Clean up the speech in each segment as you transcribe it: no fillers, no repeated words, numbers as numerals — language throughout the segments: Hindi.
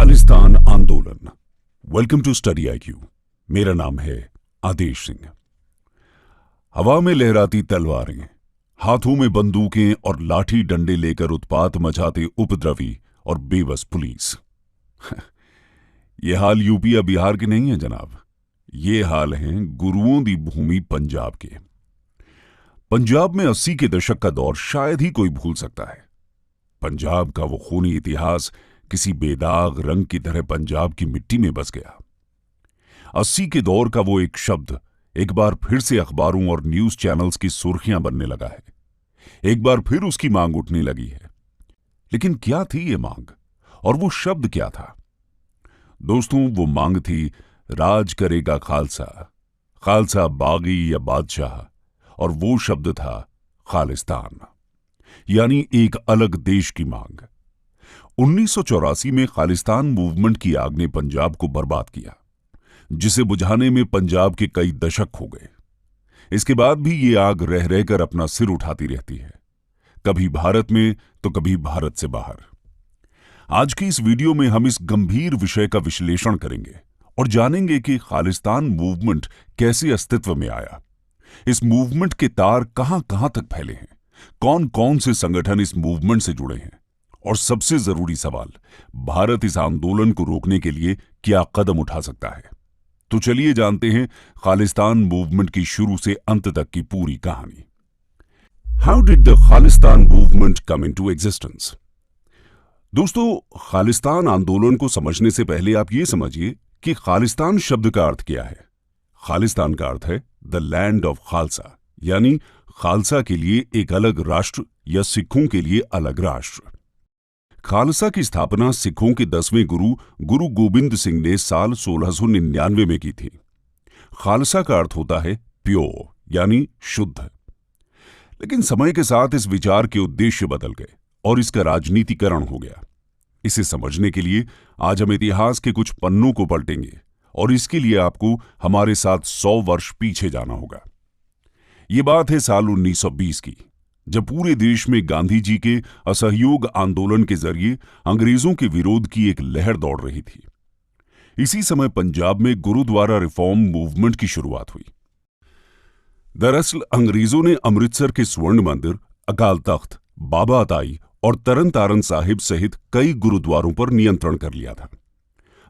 खालिस्तान आंदोलन। Welcome to study IQ. मेरा नाम है आदेश सिंह। हवा में लहराती तलवारें, हाथों में बंदूकें और लाठी डंडे लेकर उत्पात मचाते उपद्रवी और बेबस पुलिस। यह हाल यूपी या बिहार के नहीं है जनाब, ये हाल हैं गुरुओं दी भूमि पंजाब के। पंजाब में 80 के दशक का दौर शायद ही कोई भूल सकता है। पंजाब का वो खूनी इतिहास किसी बेदाग रंग की तरह पंजाब की मिट्टी में बस गया। 80 के दौर का वो एक शब्द एक बार फिर से अखबारों और न्यूज चैनल्स की सुर्खियां बनने लगा है। एक बार फिर उसकी मांग उठने लगी है। लेकिन क्या थी ये मांग और वो शब्द क्या था? दोस्तों, वो मांग थी राज करेगा खालसा, खालसा बागी या बादशाह, और वो शब्द था खालिस्तान, यानी एक अलग देश की मांग। 1984 में खालिस्तान मूवमेंट की आग ने पंजाब को बर्बाद किया, जिसे बुझाने में पंजाब के कई दशक हो गए। इसके बाद भी ये आग रह रहकर अपना सिर उठाती रहती है, कभी भारत में तो कभी भारत से बाहर। आज की इस वीडियो में हम इस गंभीर विषय का विश्लेषण करेंगे और जानेंगे कि खालिस्तान मूवमेंट कैसे अस्तित्व में आया, इस मूवमेंट के तार कहां कहां तक फैले हैं, कौन कौन से संगठन इस मूवमेंट से जुड़े हैं, और सबसे जरूरी सवाल, भारत इस आंदोलन को रोकने के लिए क्या कदम उठा सकता है। तो चलिए जानते हैं खालिस्तान मूवमेंट की शुरू से अंत तक की पूरी कहानी। How did the Khalistan movement come into existence? दोस्तों, खालिस्तान आंदोलन को समझने से पहले आप ये समझिए कि खालिस्तान शब्द का अर्थ क्या है। खालिस्तान का अर्थ है द लैंड ऑफ खालसा, यानी खालसा के लिए एक अलग राष्ट्र या सिखों के लिए अलग राष्ट्र। खालसा की स्थापना सिखों के 10वें गुरु गोबिंद सिंह ने साल 1699 में की थी। खालसा का अर्थ होता है प्योर, यानी शुद्ध। लेकिन समय के साथ इस विचार के उद्देश्य बदल गए और इसका राजनीतिकरण हो गया। इसे समझने के लिए आज हम इतिहास के कुछ पन्नों को पलटेंगे और इसके लिए आपको हमारे साथ 100 वर्ष पीछे जाना होगा। ये बात है साल 1920 की, जब पूरे देश में गांधी जी के असहयोग आंदोलन के जरिए अंग्रेजों के विरोध की एक लहर दौड़ रही थी। इसी समय पंजाब में गुरुद्वारा रिफॉर्म मूवमेंट की शुरुआत हुई। दरअसल अंग्रेजों ने अमृतसर के स्वर्ण मंदिर, अकाल तख्त, बाबा अताई और तरन तारण साहिब सहित कई गुरुद्वारों पर नियंत्रण कर लिया था।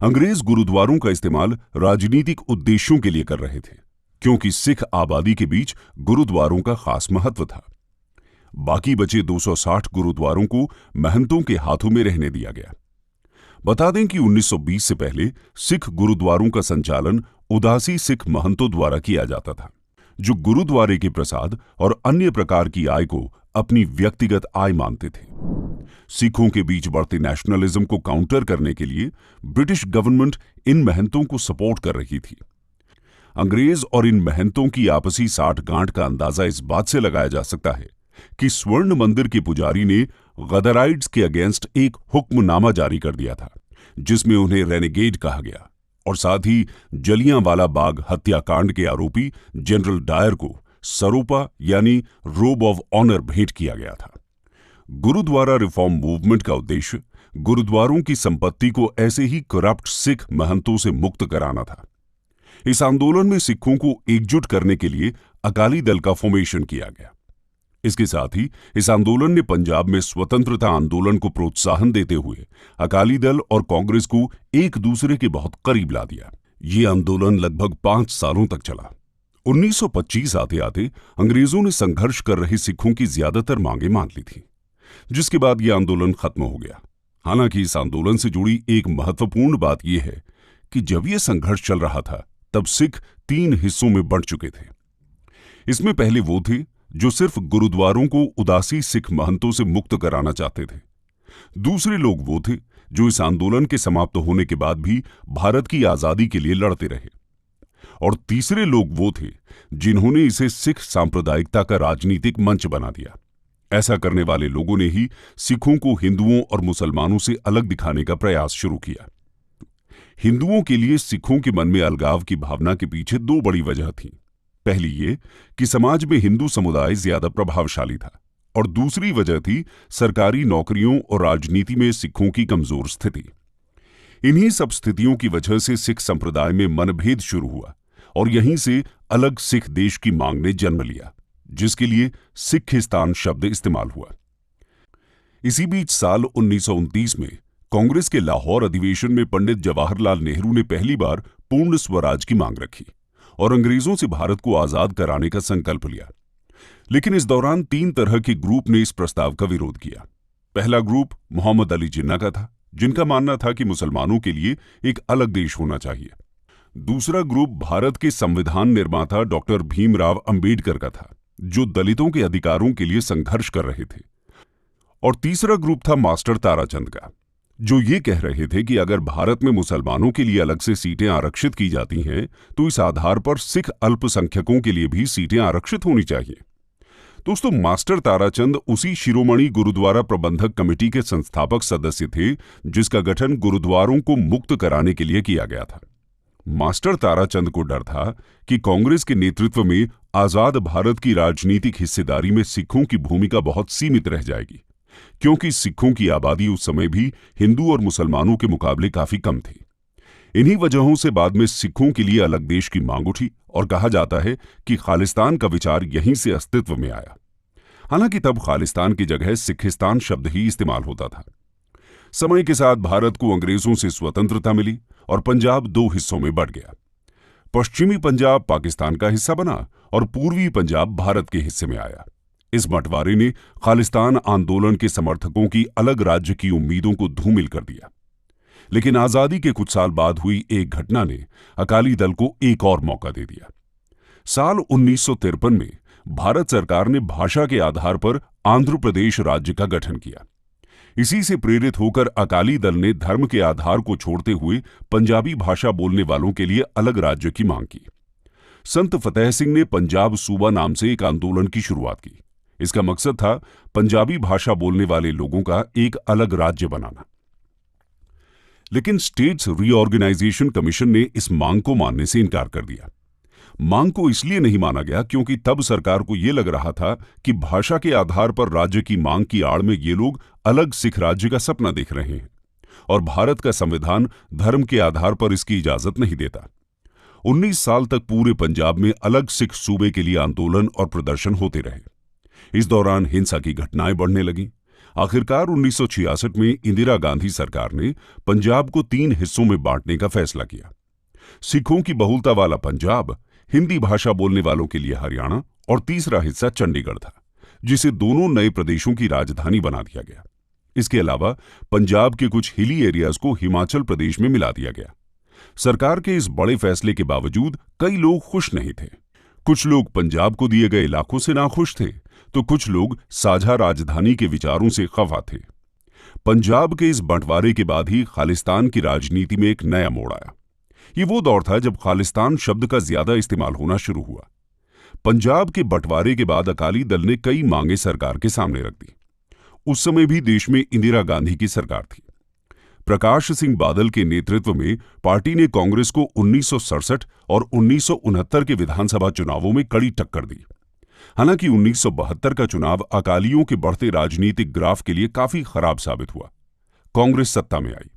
अंग्रेज गुरुद्वारों का इस्तेमाल राजनीतिक उद्देश्यों के लिए कर रहे थे, क्योंकि सिख आबादी के बीच गुरुद्वारों का खास महत्व था। बाकी बचे 260 गुरुद्वारों को महंतों के हाथों में रहने दिया गया। बता दें कि 1920 से पहले सिख गुरुद्वारों का संचालन उदासी सिख महंतों द्वारा किया जाता था, जो गुरुद्वारे के प्रसाद और अन्य प्रकार की आय को अपनी व्यक्तिगत आय मानते थे। सिखों के बीच बढ़ते नेशनलिज्म को काउंटर करने के लिए ब्रिटिश गवर्नमेंट इन महंतों को सपोर्ट कर रही थी। अंग्रेज और इन महंतों की आपसी साठगांठ का अंदाजा इस बात से लगाया जा सकता है कि स्वर्ण मंदिर के पुजारी ने गदराइट्स के अगेंस्ट एक हुक्मनामा जारी कर दिया था, जिसमें उन्हें रेनेगेड कहा गया, और साथ ही जलियांवाला बाग हत्याकांड के आरोपी जनरल डायर को सरोपा यानी रोब ऑफ ऑनर भेंट किया गया था। गुरुद्वारा रिफॉर्म मूवमेंट का उद्देश्य गुरुद्वारों की संपत्ति को ऐसे ही करप्ट सिख महंतों से मुक्त कराना था। इस आंदोलन में सिखों को एकजुट करने के लिए अकाली दल का फॉर्मेशन किया गया। इसके साथ ही इस आंदोलन ने पंजाब में स्वतंत्रता आंदोलन को प्रोत्साहन देते हुए अकाली दल और कांग्रेस को एक दूसरे के बहुत करीब ला दिया। ये आंदोलन लगभग 5 सालों तक चला। 1925 आते आते अंग्रेजों ने संघर्ष कर रहे सिखों की ज्यादातर मांगें मान ली थी, जिसके बाद यह आंदोलन खत्म हो गया। हालांकि इस आंदोलन से जुड़ी एक महत्वपूर्ण बात यह है कि जब यह संघर्ष चल रहा था तब सिख 3 हिस्सों में बंट चुके थे। इसमें पहले वो थे जो सिर्फ गुरुद्वारों को उदासी सिख महंतों से मुक्त कराना चाहते थे। दूसरे लोग वो थे जो इस आंदोलन के समाप्त होने के बाद भी भारत की आजादी के लिए लड़ते रहे। और तीसरे लोग वो थे जिन्होंने इसे सिख सांप्रदायिकता का राजनीतिक मंच बना दिया। ऐसा करने वाले लोगों ने ही सिखों को हिंदुओं और मुसलमानों से अलग दिखाने का प्रयास शुरू किया। हिंदुओं के लिए सिखों के मन में अलगाव की भावना के पीछे 2 बड़ी वजह थी। पहली ये कि समाज में हिंदू समुदाय ज्यादा प्रभावशाली था, और दूसरी वजह थी सरकारी नौकरियों और राजनीति में सिखों की कमजोर स्थिति। इन्हीं सब स्थितियों की वजह से सिख संप्रदाय में मनभेद शुरू हुआ और यहीं से अलग सिख देश की मांग ने जन्म लिया, जिसके लिए सिखिस्तान शब्द इस्तेमाल हुआ। इसी बीच साल 1929 में कांग्रेस के लाहौर अधिवेशन में पंडित जवाहरलाल नेहरू ने पहली बार पूर्ण स्वराज की मांग रखी और अंग्रेजों से भारत को आजाद कराने का संकल्प लिया। लेकिन इस दौरान 3 तरह के ग्रुप ने इस प्रस्ताव का विरोध किया। पहला ग्रुप मोहम्मद अली जिन्ना का था, जिनका मानना था कि मुसलमानों के लिए एक अलग देश होना चाहिए। दूसरा ग्रुप भारत के संविधान निर्माता डॉक्टर भीमराव अंबेडकर का था, जो दलितों के अधिकारों के लिए संघर्ष कर रहे थे। और तीसरा ग्रुप था मास्टर ताराचंद का, जो ये कह रहे थे कि अगर भारत में मुसलमानों के लिए अलग से सीटें आरक्षित की जाती हैं तो इस आधार पर सिख अल्पसंख्यकों के लिए भी सीटें आरक्षित होनी चाहिए। दोस्तों, मास्टर ताराचंद उसी शिरोमणि गुरुद्वारा प्रबंधक कमेटी के संस्थापक सदस्य थे जिसका गठन गुरुद्वारों को मुक्त कराने के लिए किया गया था। मास्टर ताराचंद को डर था कि कांग्रेस के नेतृत्व में आजाद भारत की राजनीतिक हिस्सेदारी में सिखों की भूमिका बहुत सीमित रह जाएगी, क्योंकि सिखों की आबादी उस समय भी हिंदू और मुसलमानों के मुकाबले काफी कम थी। इन्हीं वजहों से बाद में सिखों के लिए अलग देश की मांग उठी और कहा जाता है कि खालिस्तान का विचार यहीं से अस्तित्व में आया। हालांकि तब खालिस्तान की जगह सिखिस्तान शब्द ही इस्तेमाल होता था। समय के साथ भारत को अंग्रेजों से स्वतंत्रता मिली और पंजाब 2 हिस्सों में बढ़ गया। पश्चिमी पंजाब पाकिस्तान का हिस्सा बना और पूर्वी पंजाब भारत के हिस्से में आया। इस बंटवारे ने खालिस्तान आंदोलन के समर्थकों की अलग राज्य की उम्मीदों को धूमिल कर दिया। लेकिन आजादी के कुछ साल बाद हुई एक घटना ने अकाली दल को एक और मौका दे दिया। साल 1953 में भारत सरकार ने भाषा के आधार पर आंध्र प्रदेश राज्य का गठन किया। इसी से प्रेरित होकर अकाली दल ने धर्म के आधार को छोड़ते हुए पंजाबी भाषा बोलने वालों के लिए अलग राज्य की मांग की। संत फतेह सिंह ने पंजाब सूबा नाम से एक आंदोलन की शुरुआत की। इसका मकसद था पंजाबी भाषा बोलने वाले लोगों का एक अलग राज्य बनाना। लेकिन स्टेट्स रीऑर्गेनाइजेशन कमीशन ने इस मांग को मानने से इनकार कर दिया। मांग को इसलिए नहीं माना गया क्योंकि तब सरकार को यह लग रहा था कि भाषा के आधार पर राज्य की मांग की आड़ में ये लोग अलग सिख राज्य का सपना देख रहे हैं और भारत का संविधान धर्म के आधार पर इसकी इजाजत नहीं देता। 19 साल तक पूरे पंजाब में अलग सिख सूबे के लिए आंदोलन और प्रदर्शन होते रहे। इस दौरान हिंसा की घटनाएं बढ़ने लगीं। आखिरकार 1966 में इंदिरा गांधी सरकार ने पंजाब को 3 हिस्सों में बांटने का फैसला किया। सिखों की बहुलता वाला पंजाब, हिंदी भाषा बोलने वालों के लिए हरियाणा और तीसरा हिस्सा चंडीगढ़ था, जिसे दोनों नए प्रदेशों की राजधानी बना दिया गया। इसके अलावा पंजाब के कुछ हिली एरियाज को हिमाचल प्रदेश में मिला दिया गया। सरकार के इस बड़े फैसले के बावजूद कई लोग खुश नहीं थे। कुछ लोग पंजाब को दिए गए इलाकों से नाखुश थे, तो कुछ लोग साझा राजधानी के विचारों से खफा थे। पंजाब के इस बंटवारे के बाद ही खालिस्तान की राजनीति में एक नया मोड़ आया। ये वो दौर था जब खालिस्तान शब्द का ज्यादा इस्तेमाल होना शुरू हुआ। पंजाब के बंटवारे के बाद अकाली दल ने कई मांगें सरकार के सामने रख दी। उस समय भी देश में इंदिरा गांधी की सरकार थी। प्रकाश सिंह बादल के नेतृत्व में पार्टी ने कांग्रेस को 1967 और 1969 के विधानसभा चुनावों में कड़ी टक्कर दी। हालांकि 1972 का चुनाव अकालियों के बढ़ते राजनीतिक ग्राफ के लिए काफी खराब साबित हुआ। कांग्रेस सत्ता में आई।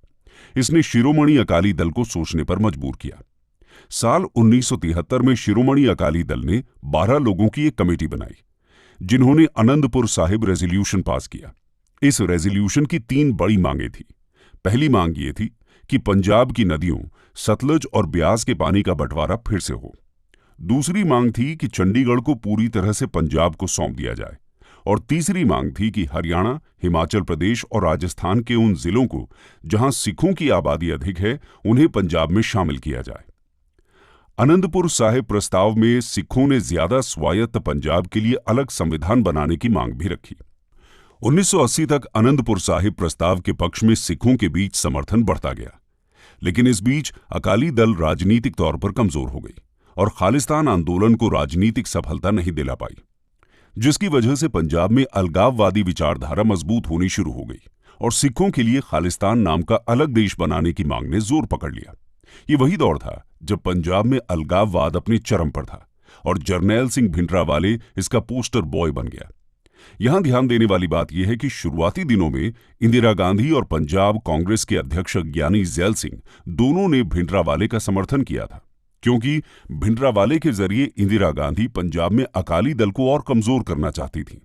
इसने शिरोमणि अकाली दल को सोचने पर मजबूर किया। साल 1973 में शिरोमणि अकाली दल ने 12 लोगों की एक कमेटी बनाई, जिन्होंने आनंदपुर साहिब रेजोल्यूशन पास किया। इस रेजोल्यूशन की 3 बड़ी मांगें थी। पहली मांग ये थी कि पंजाब की नदियों सतलज और ब्यास के पानी का बंटवारा फिर से हो। दूसरी मांग थी कि चंडीगढ़ को पूरी तरह से पंजाब को सौंप दिया जाए और तीसरी मांग थी कि हरियाणा, हिमाचल प्रदेश और राजस्थान के उन जिलों को जहां सिखों की आबादी अधिक है, उन्हें पंजाब में शामिल किया जाए। आनंदपुर साहिब प्रस्ताव में सिखों ने ज्यादा स्वायत्त पंजाब के लिए अलग संविधान बनाने की मांग भी रखी। 1980 तक आनंदपुर साहिब प्रस्ताव के पक्ष में सिखों के बीच समर्थन बढ़ता गया, लेकिन इस बीच अकाली दल राजनीतिक तौर पर कमजोर हो गई और खालिस्तान आंदोलन को राजनीतिक सफलता नहीं दिला पाई, जिसकी वजह से पंजाब में अलगाववादी विचारधारा मजबूत होनी शुरू हो गई और सिखों के लिए खालिस्तान नाम का अलग देश बनाने की मांग ने जोर पकड़ लिया। ये वही दौर था जब पंजाब में अलगाववाद अपने चरम पर था और जरनैल सिंह भिंडरावाले इसका पोस्टर बॉय बन गया। यहां ध्यान देने वाली बात यह है कि शुरुआती दिनों में इंदिरा गांधी और पंजाब कांग्रेस के अध्यक्ष ज्ञानी जैल सिंह दोनों ने भिंडरावाले का समर्थन किया था, क्योंकि भिंडरावाले के जरिए इंदिरा गांधी पंजाब में अकाली दल को और कमजोर करना चाहती थी।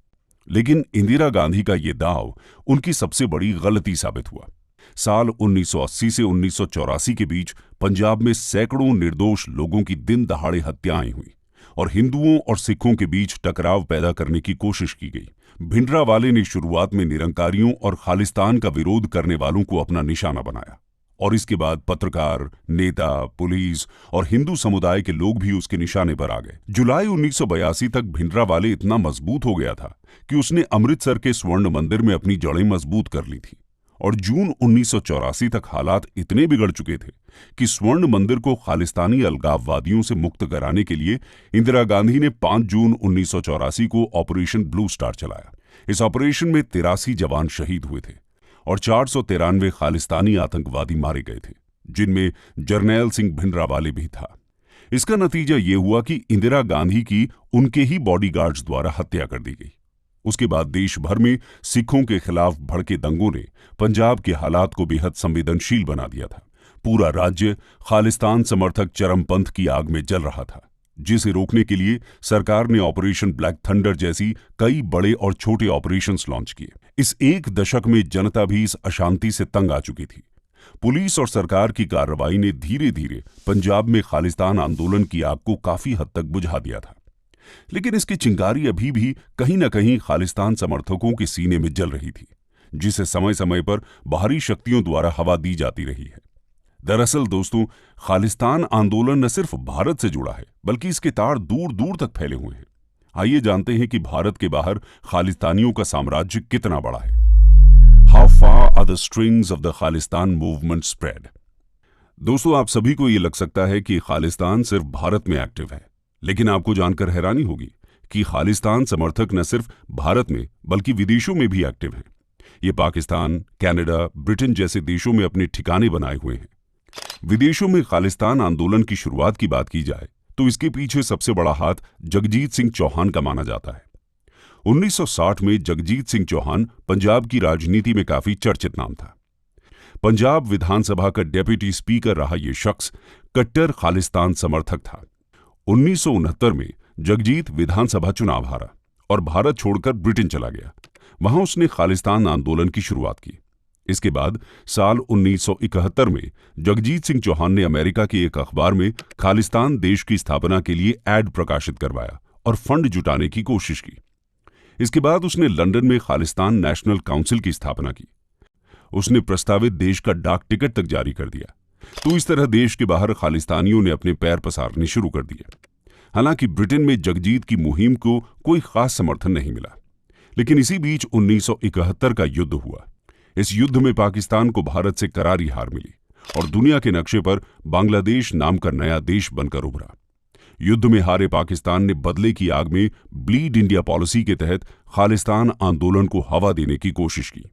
लेकिन इंदिरा गांधी का यह दांव उनकी सबसे बड़ी गलती साबित हुआ। साल 1980 से 1984 के बीच पंजाब में सैकड़ों निर्दोष लोगों की दिन दहाड़े हत्याएं हुई और हिंदुओं और सिखों के बीच टकराव पैदा करने की कोशिश की गई। भिंडरावाले ने शुरुआत में निरंकारियों और खालिस्तान का विरोध करने वालों को अपना निशाना बनाया और इसके बाद पत्रकार, नेता, पुलिस और हिंदू समुदाय के लोग भी उसके निशाने पर आ गए। जुलाई 1982 तक भिंडरावाले इतना मजबूत हो गया था कि उसने अमृतसर के स्वर्ण मंदिर में अपनी जड़ें मजबूत कर ली थी और जून 1984 तक हालात इतने बिगड़ चुके थे कि स्वर्ण मंदिर को खालिस्तानी अलगाववादियों से मुक्त कराने के लिए इंदिरा गांधी ने 5 जून 1984 को ऑपरेशन ब्लू स्टार चलाया। इस ऑपरेशन में 83 जवान शहीद हुए थे और 493 खालिस्तानी आतंकवादी मारे गए थे, जिनमें जरनैल सिंह भिंडरावाले भी था। इसका नतीजा यह हुआ कि इंदिरा गांधी की उनके ही बॉडीगार्ड्स द्वारा हत्या कर दी गई। उसके बाद देश भर में सिखों के खिलाफ भड़के दंगों ने पंजाब के हालात को बेहद संवेदनशील बना दिया था। पूरा राज्य खालिस्तान समर्थक चरमपंथ की आग में जल रहा था, जिसे रोकने के लिए सरकार ने ऑपरेशन ब्लैक थंडर जैसी कई बड़े और छोटे ऑपरेशंस लॉन्च किए। इस एक दशक में जनता भी इस अशांति से तंग आ चुकी थी। पुलिस और सरकार की कार्रवाई ने धीरे धीरे पंजाब में खालिस्तान आंदोलन की आग को काफी हद तक बुझा दिया था, लेकिन इसकी चिंगारी अभी भी कहीं न कहीं खालिस्तान समर्थकों के सीने में जल रही थी, जिसे समय समय पर बाहरी शक्तियों द्वारा हवा दी जाती रही है। दरअसल दोस्तों, खालिस्तान आंदोलन न सिर्फ भारत से जुड़ा है, बल्कि इसके तार दूर दूर तक फैले हुए हैं। आइए जानते हैं कि भारत के बाहर खालिस्तानियों का साम्राज्य कितना बड़ा है। How far are the strings of the Khalistan movement spread. दोस्तों, आप सभी को यह लग सकता है कि खालिस्तान सिर्फ भारत में एक्टिव है, लेकिन आपको जानकर हैरानी होगी कि खालिस्तान समर्थक न सिर्फ भारत में बल्कि विदेशों में भी एक्टिव हैं। ये पाकिस्तान, कनाडा, ब्रिटेन जैसे देशों में अपने ठिकाने बनाए हुए हैं। विदेशों में खालिस्तान आंदोलन की शुरुआत की बात की जाए तो इसके पीछे सबसे बड़ा हाथ जगजीत सिंह चौहान का माना जाता है। 1960 में जगजीत सिंह चौहान पंजाब की राजनीति में काफी चर्चित नाम था। पंजाब विधानसभा का डेप्यूटी स्पीकर रहा यह शख्स कट्टर खालिस्तान समर्थक था। 1969 में जगजीत विधानसभा चुनाव हारा और भारत छोड़कर ब्रिटेन चला गया। वहां उसने खालिस्तान आंदोलन की शुरुआत की। इसके बाद साल 1971 में जगजीत सिंह चौहान ने अमेरिका के एक अखबार में खालिस्तान देश की स्थापना के लिए एड प्रकाशित करवाया और फंड जुटाने की कोशिश की। इसके बाद उसने लंदन में खालिस्तान नेशनल काउंसिल की स्थापना की। उसने प्रस्तावित देश का डाक टिकट तक जारी कर दिया। तो इस तरह देश के बाहर खालिस्तानियों ने अपने पैर पसारने शुरू कर दिए। हालांकि ब्रिटेन में जगजीत की मुहिम को कोई खास समर्थन नहीं मिला, लेकिन इसी बीच 1971 का युद्ध हुआ। इस युद्ध में पाकिस्तान को भारत से करारी हार मिली और दुनिया के नक्शे पर बांग्लादेश नाम का नया देश बनकर उभरा। युद्ध में हारे पाकिस्तान ने बदले की आग में ब्लीड इंडिया पॉलिसी के तहत खालिस्तान आंदोलन को हवा देने की कोशिश की।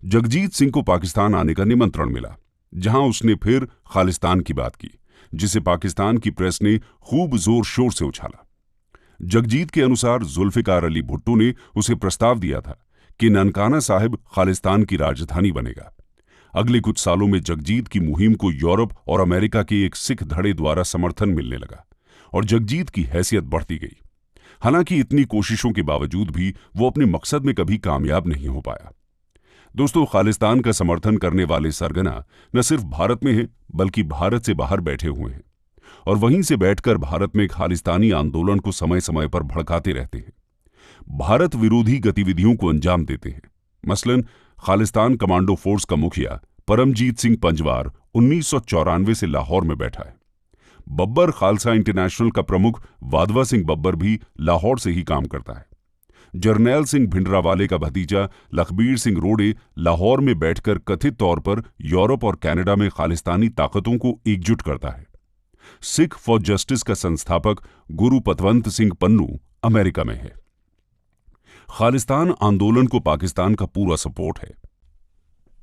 जगजीत सिंह को पाकिस्तान आने का निमंत्रण मिला, जहां उसने फिर खालिस्तान की बात की, जिसे पाकिस्तान की प्रेस ने खूब जोर शोर से उछाला। जगजीत के अनुसार जुल्फिकार अली भुट्टो ने उसे प्रस्ताव दिया था कि ननकाना साहिब खालिस्तान की राजधानी बनेगा। अगले कुछ सालों में जगजीत की मुहिम को यूरोप और अमेरिका के एक सिख धड़े द्वारा समर्थन मिलने लगा और जगजीत की हैसियत बढ़ती गई। हालांकि इतनी कोशिशों के बावजूद भी वो अपने मकसद में कभी कामयाब नहीं हो पाया। दोस्तों, खालिस्तान का समर्थन करने वाले सरगना न सिर्फ भारत में हैं, बल्कि भारत से बाहर बैठे हुए हैं और वहीं से बैठकर भारत में खालिस्तानी आंदोलन को समय समय पर भड़काते रहते हैं, भारत विरोधी गतिविधियों को अंजाम देते हैं। मसलन खालिस्तान कमांडो फोर्स का मुखिया परमजीत सिंह पंजवार 1994 से लाहौर में बैठा है। बब्बर खालसा इंटरनेशनल का प्रमुख वाधवा सिंह बब्बर भी लाहौर से ही काम करता है। जरनैल सिंह भिंडरावाले का भतीजा लखबीर सिंह रोडे लाहौर में बैठकर कथित तौर पर यूरोप और कनाडा में खालिस्तानी ताकतों को एकजुट करता है। सिख फॉर जस्टिस का संस्थापक गुरु पतवंत सिंह पन्नू अमेरिका में है। खालिस्तान आंदोलन को पाकिस्तान का पूरा सपोर्ट है।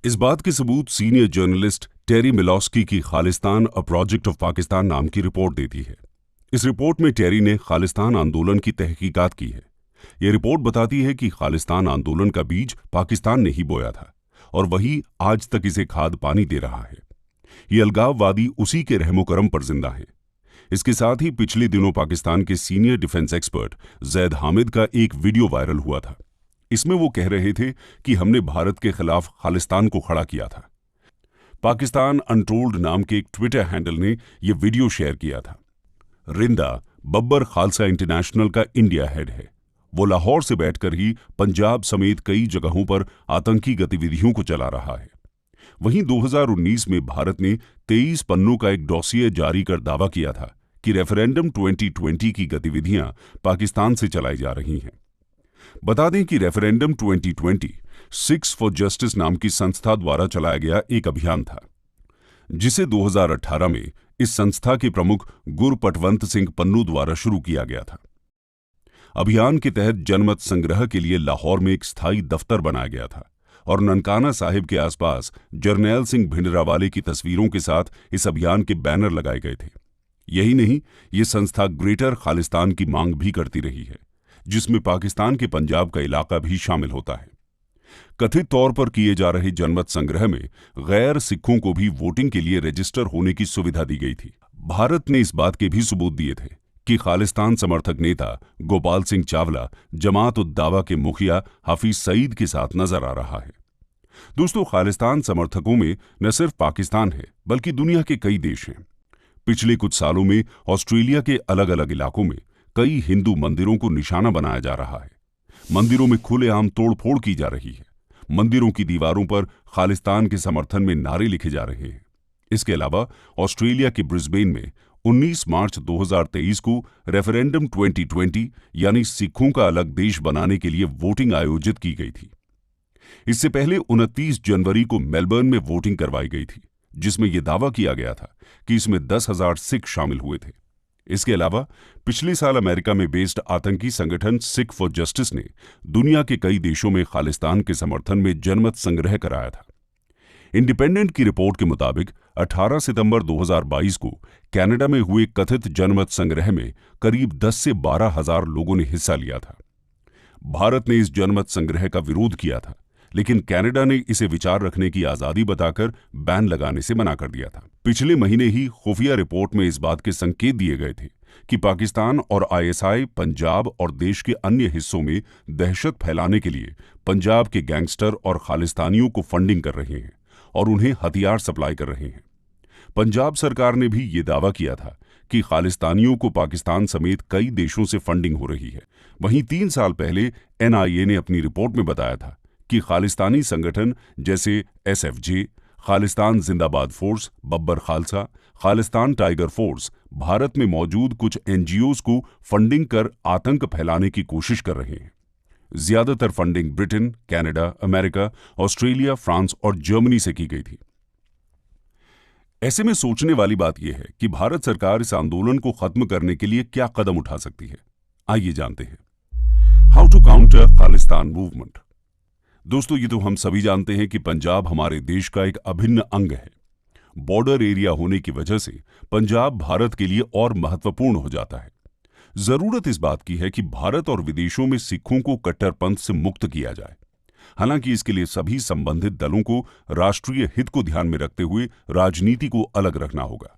इस बात के सबूत सीनियर जर्नलिस्ट टेरी मिलॉस्की की Khalistan a project of Pakistan नाम की रिपोर्ट देती है। इस रिपोर्ट में टेरी ने खालिस्तान आंदोलन की तहकीकात की है, ये रिपोर्ट बताती है कि खालिस्तान आंदोलन का बीज पाकिस्तान ने ही बोया था और वही आज तक इसे खाद पानी दे रहा है। ये अलगाववादी उसी के रहमो करम पर जिंदा है। इसके साथ ही पिछले दिनों पाकिस्तान के senior defence expert Zaid Hamid का एक वीडियो वायरल हुआ था। इसमें वो कह रहे थे कि हमने भारत के खिलाफ खालिस्तान को खड़ा किया था। पाकिस्तान अनटोल्ड नाम के एक ट्विटर हैंडल ने यह वीडियो शेयर किया था। रिंदा बब्बर खालसा इंटरनेशनल का इंडिया हेड है। वो लाहौर से बैठकर ही पंजाब समेत कई जगहों पर आतंकी गतिविधियों को चला रहा है। वहीं 2019 में भारत ने 23 पन्नों का एक डॉसियर जारी कर दावा किया था कि रेफरेंडम 2020 की गतिविधियां पाकिस्तान से चलाई जा रही हैं। बता दें कि रेफरेंडम 2020 सिक्स फॉर जस्टिस नाम की संस्था द्वारा चलाया गया एक अभियान था, जिसे 2018 में इस संस्था के प्रमुख गुरपटवंत सिंह पन्नू द्वारा शुरू किया गया था। अभियान के तहत जनमत संग्रह के लिए लाहौर में एक स्थायी दफ्तर बनाया गया था और ननकाना साहिब के आसपास जरनैल सिंह भिंडरावाले की तस्वीरों के साथ इस अभियान के बैनर लगाए गए थे। यही नहीं, ये संस्था ग्रेटर खालिस्तान की मांग भी करती रही है, जिसमें पाकिस्तान के पंजाब का इलाका भी शामिल होता है। कथित तौर पर किए जा रहे जनमत संग्रह में गैर सिखों को भी वोटिंग के लिए रजिस्टर होने की सुविधा दी गई थी। भारत ने इस बात के भी सबूत दिए थे कि खालिस्तान समर्थक नेता गोपाल सिंह चावला जमात उद दावा के मुखिया हाफिज सईद के साथ नजर आ रहा है। दोस्तों, खालिस्तान समर्थकों में न सिर्फ पाकिस्तान है बल्कि दुनिया के कई देश हैं। पिछले कुछ सालों में ऑस्ट्रेलिया के अलग अलग इलाकों में कई हिंदू मंदिरों को निशाना बनाया जा रहा है। मंदिरों में खुलेआम तोड़फोड़ की जा रही है। मंदिरों की दीवारों पर खालिस्तान के समर्थन में नारे लिखे जा रहे हैं। इसके अलावा ऑस्ट्रेलिया के ब्रिस्बेन में 19 मार्च 2023 को रेफरेंडम 2020 यानी सिखों का अलग देश बनाने के लिए वोटिंग आयोजित की गई थी। इससे पहले 29 जनवरी को मेलबर्न में वोटिंग करवाई गई थी, जिसमें यह दावा किया गया था कि इसमें 10,000 सिख शामिल हुए थे। इसके अलावा पिछले साल अमेरिका में बेस्ड आतंकी संगठन सिख फॉर जस्टिस ने दुनिया के कई देशों में खालिस्तान के समर्थन में जनमत संग्रह कराया था। इंडिपेंडेंट की रिपोर्ट के मुताबिक 18 सितंबर 2022 को कनाडा में हुए कथित जनमत संग्रह में करीब 10 से 12,000 लोगों ने हिस्सा लिया था। भारत ने इस जनमत संग्रह का विरोध किया था, लेकिन कनाडा ने इसे विचार रखने की आजादी बताकर बैन लगाने से मना कर दिया था। पिछले महीने ही खुफिया रिपोर्ट में इस बात के संकेत दिए गए थे कि पाकिस्तान और आईएसआई पंजाब और देश के अन्य हिस्सों में दहशत फैलाने के लिए पंजाब के गैंगस्टर और खालिस्तानियों को फंडिंग कर रहे हैं और उन्हें हथियार सप्लाई कर रहे हैं। पंजाब सरकार ने भी ये दावा किया था कि खालिस्तानियों को पाकिस्तान समेत कई देशों से फंडिंग हो रही है। वहीं 3 साल पहले एनआईए ने अपनी रिपोर्ट में बताया था कि खालिस्तानी संगठन जैसे एसएफजे, खालिस्तान जिंदाबाद force, Babbar Khalsa, Khalistan tiger force Bharat में मौजूद कुछ एनजीओज को फंडिंग कर आतंक फैलाने की कोशिश कर रहे हैं। ज्यादातर funding Britain, Canada, America, Australia, France और जर्मनी से की गई थी। ऐसे में सोचने वाली बात यह है कि भारत सरकार इस आंदोलन को खत्म करने के लिए क्या कदम उठा सकती है। आइए जानते हैं how to counter Khalistan movement. दोस्तों, ये तो हम सभी जानते हैं कि पंजाब हमारे देश का एक अभिन्न अंग है। बॉर्डर एरिया होने की वजह से पंजाब भारत के लिए और महत्वपूर्ण हो जाता है। जरूरत इस बात की है कि भारत और विदेशों में सिखों को कट्टरपंथ से मुक्त किया जाए। हालांकि इसके लिए सभी संबंधित दलों को राष्ट्रीय हित को ध्यान में रखते हुए राजनीति को अलग रखना होगा।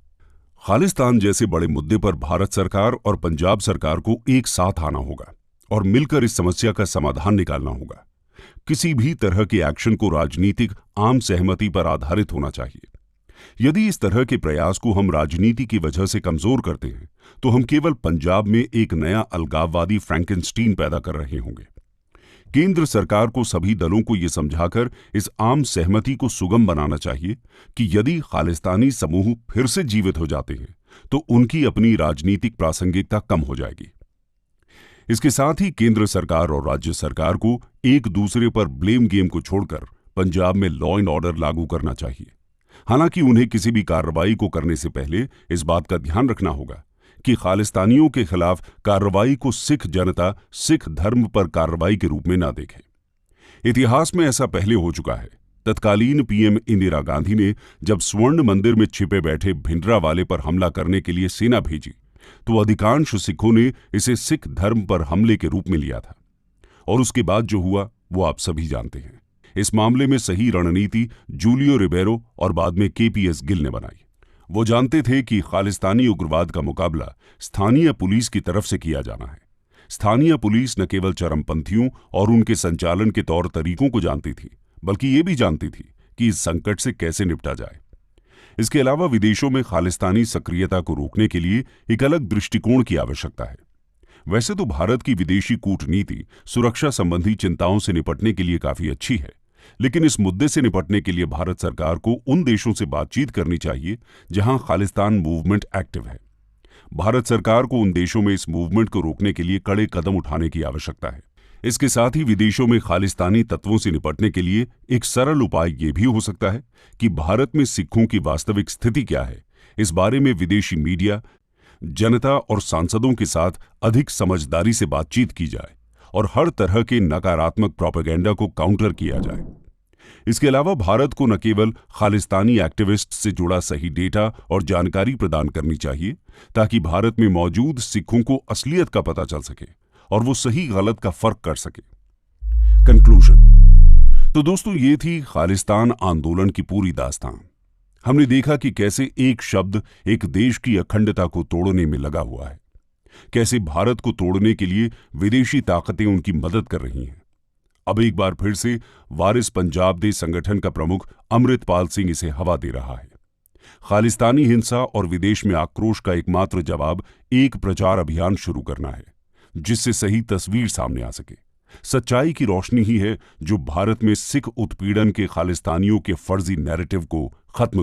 खालिस्तान जैसे बड़े मुद्दे पर भारत सरकार और पंजाब सरकार को एक साथ आना होगा और मिलकर इस समस्या का समाधान निकालना होगा। किसी भी तरह के एक्शन को राजनीतिक आम सहमति पर आधारित होना चाहिए। यदि इस तरह के प्रयास को हम राजनीति की वजह से कमजोर करते हैं तो हम केवल पंजाब में एक नया अलगाववादी फ्रैंकेनस्टीन पैदा कर रहे होंगे। केंद्र सरकार को सभी दलों को यह समझाकर इस आम सहमति को सुगम बनाना चाहिए कि यदि खालिस्तानी समूह फिर से जीवित हो जाते हैं तो उनकी अपनी राजनीतिक प्रासंगिकता कम हो जाएगी। इसके साथ ही केंद्र सरकार और राज्य सरकार को एक दूसरे पर ब्लेम गेम को छोड़कर पंजाब में लॉ एंड ऑर्डर लागू करना चाहिए। हालांकि उन्हें किसी भी कार्रवाई को करने से पहले इस बात का ध्यान रखना होगा कि खालिस्तानियों के खिलाफ कार्रवाई को सिख जनता सिख धर्म पर कार्रवाई के रूप में ना देखे। इतिहास में ऐसा पहले हो चुका है। तत्कालीन पीएम इंदिरा गांधी ने जब स्वर्ण मंदिर में छिपे बैठे भिंडरावाले पर हमला करने के लिए सेना भेजी तो अधिकांश सिखों ने इसे सिख धर्म पर हमले के रूप में लिया था। और उसके बाद जो हुआ वो आप सभी जानते हैं। इस मामले में सही रणनीति जूलियो रिबेरो और बाद में केपीएस गिल ने बनाई। वो जानते थे कि खालिस्तानी उग्रवाद का मुकाबला स्थानीय पुलिस की तरफ से किया जाना है। स्थानीय पुलिस न केवल चरमपंथियों और उनके संचालन के तौर तरीकों को जानती थी, बल्कि ये भी जानती थी कि इस संकट से कैसे निपटा जाए। इसके अलावा विदेशों में खालिस्तानी सक्रियता को रोकने के लिए एक अलग दृष्टिकोण की आवश्यकता है। वैसे तो भारत की विदेशी कूटनीति सुरक्षा संबंधी चिंताओं से निपटने के लिए काफी अच्छी है, लेकिन इस मुद्दे से निपटने के लिए भारत सरकार को उन देशों से बातचीत करनी चाहिए जहां खालिस्तान मूवमेंट एक्टिव है। भारत सरकार को उन देशों में इस मूवमेंट को रोकने के लिए कड़े कदम उठाने की आवश्यकता है। इसके साथ ही विदेशों में खालिस्तानी तत्वों से निपटने के लिए एक सरल उपाय यह भी हो सकता है कि भारत में सिखों की वास्तविक स्थिति क्या है, इस बारे में विदेशी मीडिया, जनता और सांसदों के साथ अधिक समझदारी से बातचीत की जाए और हर तरह के नकारात्मक प्रोपेगेंडा को काउंटर किया जाए। इसके अलावा भारत को न केवल खालिस्तानी एक्टिविस्ट से जुड़ा सही डेटा और जानकारी प्रदान करनी चाहिए ताकि भारत में मौजूद सिखों को असलियत का पता चल सके और वो सही गलत का फर्क कर सके। कंक्लूजन। तो दोस्तों, ये थी खालिस्तान आंदोलन की पूरी दास्तान। हमने देखा कि कैसे एक शब्द एक देश की अखंडता को तोड़ने में लगा हुआ है, कैसे भारत को तोड़ने के लिए विदेशी ताकतें उनकी मदद कर रही हैं। अब एक बार फिर से वारिस पंजाब दे संगठन का प्रमुख अमृतपाल सिंह इसे हवा दे रहा है। खालिस्तानी हिंसा और विदेश में आक्रोश का एकमात्र जवाब एक प्रचार अभियान शुरू करना है, जिससे सही तस्वीर सामने आ सके। सच्चाई की रोशनी ही है जो भारत में सिख उत्पीड़न के खालिस्तानियों के फर्जी नैरेटिव को खत्म